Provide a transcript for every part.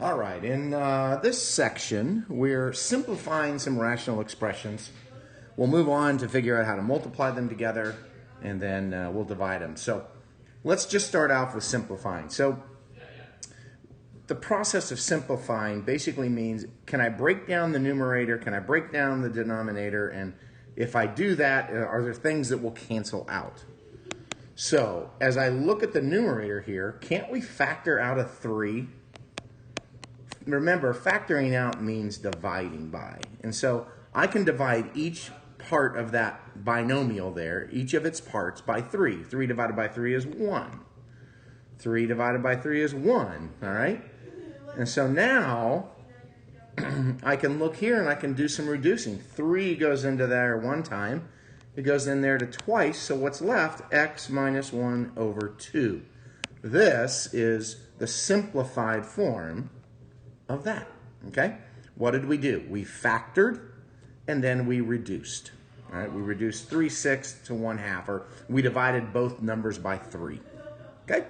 All right, in this section, we're simplifying some rational expressions. We'll move on to figure out how to multiply them together, and then we'll divide them. So let's just start off with simplifying. So the process of simplifying basically means, can I break down the numerator, can I break down the denominator, and if I do that, are there things that will cancel out? So as I look at the numerator here, can't we factor out a 3? Remember, factoring out means dividing by. And so I can divide each part of that binomial there, each of its parts, by 3. 3 divided by 3 is 1. 3 divided by 3 is 1, all right? And so now I can look here and I can do some reducing. 3 goes into there one time. It goes in there to twice, so what's left? X minus 1 over 2. This is the simplified form of that, okay? What did we do? We factored and then we reduced. All right, we reduced 3/6 to 1/2, or we divided both numbers by 3. Okay?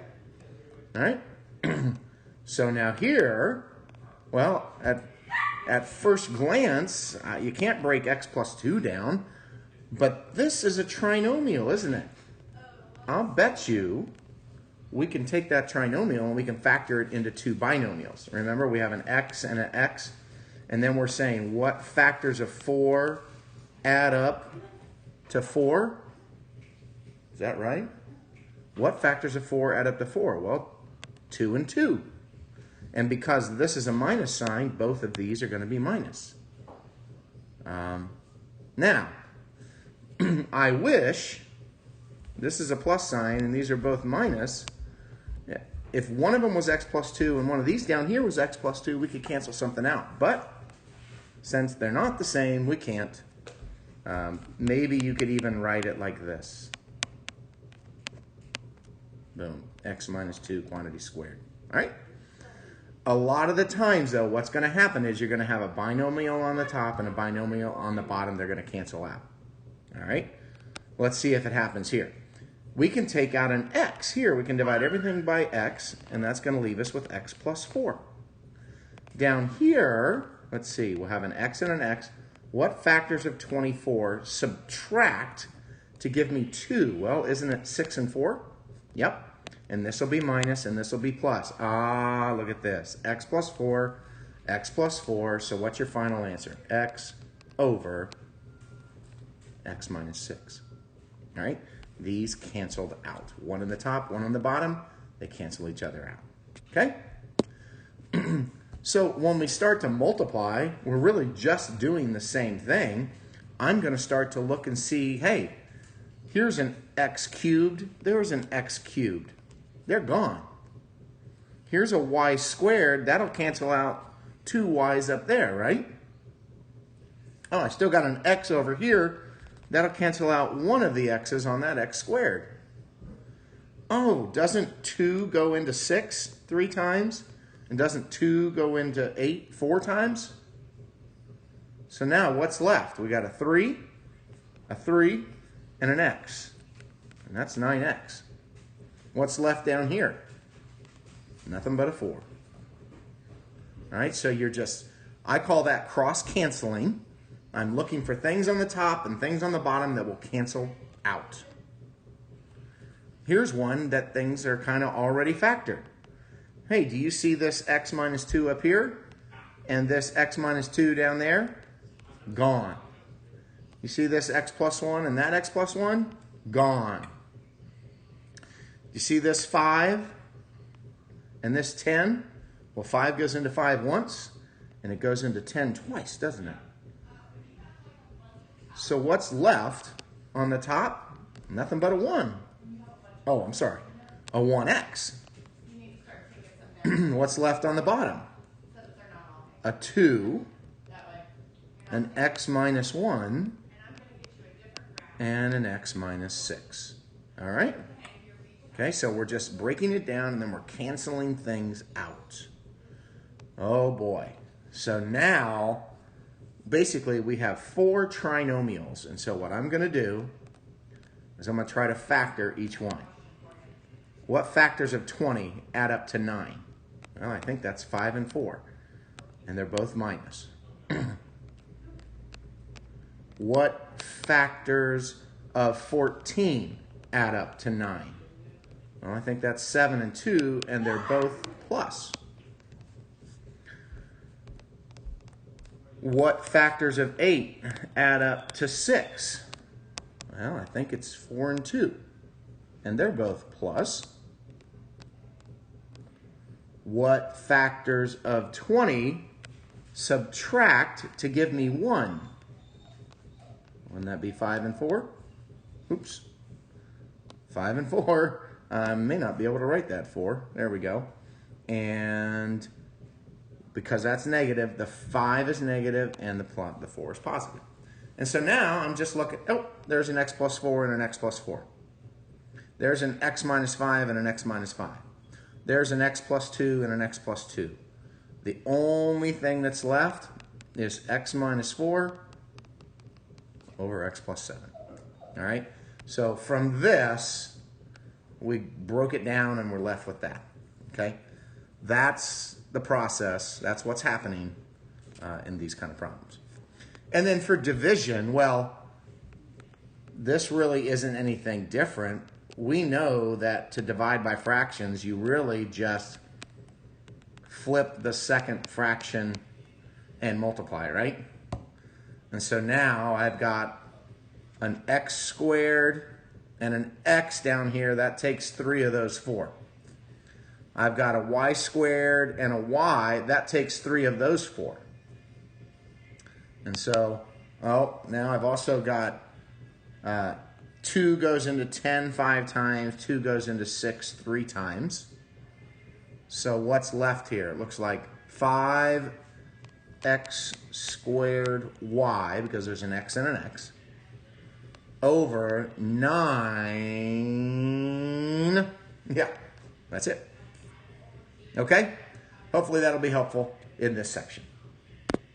All right? So now here, well, at first glance, you can't break x plus 2 down, but this is a trinomial, isn't it? I'll bet you we can take that trinomial and we can factor it into two binomials. Remember, we have an x and an x, and then we're saying what factors of 4 add up to 4? Is that right? What factors of 4 add up to 4? Well, 2 and 2. And because this is a minus sign, both of these are going to be minus. Now, I wish this is a plus sign and these are both minus. If one of them was x plus 2 and one of these down here was x plus 2, we could cancel something out. But since they're not the same, we can't. Maybe you could even write it like this. Boom. X minus 2 quantity squared. All right? A lot of the times, though, what's going to happen is you're going to have a binomial on the top and a binomial on the bottom. They're going to cancel out. All right? Let's see if it happens here. We can take out an x. Here, we can divide everything by x, and that's going to leave us with x plus 4. Down here, let's see, we'll have an x and an x. What factors of 24 subtract to give me 2? Well, isn't it 6 and 4? Yep. And this will be minus, and this will be plus. Ah, look at this. X plus 4, x plus 4. So what's your final answer? X over x minus 6. All right? These canceled out. One on the top, one on the bottom. They cancel each other out. Okay? So when we start to multiply, we're really just doing the same thing. I'm going to start to look and see, hey, here's an x cubed. There's an x cubed. They're gone. Here's a y squared. That'll cancel out 2 y's up there, right? Oh, I still got an x over here. That'll cancel out one of the x's on that x squared. Oh, doesn't 2 go into 6 3 times? And doesn't 2 go into 8 4 times? So now what's left? We got a 3, and an x. And that's 9x. What's left down here? Nothing but a 4. All right, so you're just, I call that cross-canceling. I'm looking for things on the top and things on the bottom that will cancel out. Here's one that things are kind of already factored. Hey, do you see this x minus 2 up here? And this x minus 2 down there? Gone. You see this x plus 1 and that x plus 1? Gone. You see this 5 and this 10? Well, 5 goes into 5 once, and it goes into 10 twice, doesn't it? So what's left on the top? Nothing but a 1. Oh, I'm sorry. A 1x. What's left on the bottom? A 2, an x minus 1, and an x minus 6. All right? Okay, so we're just breaking it down, and then we're canceling things out. Oh, boy. So now, basically, we have 4 trinomials. And so what I'm going to do is I'm going to try to factor each one. What factors of 20 add up to 9? Well, I think that's 5 and 4. And they're both minus. What factors of 14 add up to 9? Well, I think that's 7 and 2, and they're both plus. What factors of 8 add up to 6? Well, I think it's 4 and 2, and they're both plus. What factors of 20 subtract to give me 1? Wouldn't that be 5 and 4? Oops. 5 and 4. I may not be able to write that 4. There we go. And because that's negative, the 5 is negative and the 4 is positive. And so now I'm just looking, oh, there's an x plus 4 and an x plus 4. There's an x minus 5 and an x minus 5. There's an x plus 2 and an x plus 2. The only thing that's left is x minus 4 over x plus 7. All right? So from this, we broke it down and we're left with that. Okay? That's the process. That's what's happening in these kind of problems. And then for division, well, this really isn't anything different. We know that to divide by fractions, you really just flip the second fraction and multiply, right? And so now I've got an x squared and an x down here. That takes 3 of those 4. I've got a y squared and a y. That takes 3 of those 4. And so, oh, now I've also got 2 goes into 10 5 times, 2 goes into 6 3 times. So what's left here? It looks like 5x squared y, because there's an x and an x, over 9. Yeah, that's it. Okay? Hopefully that'll be helpful in this section.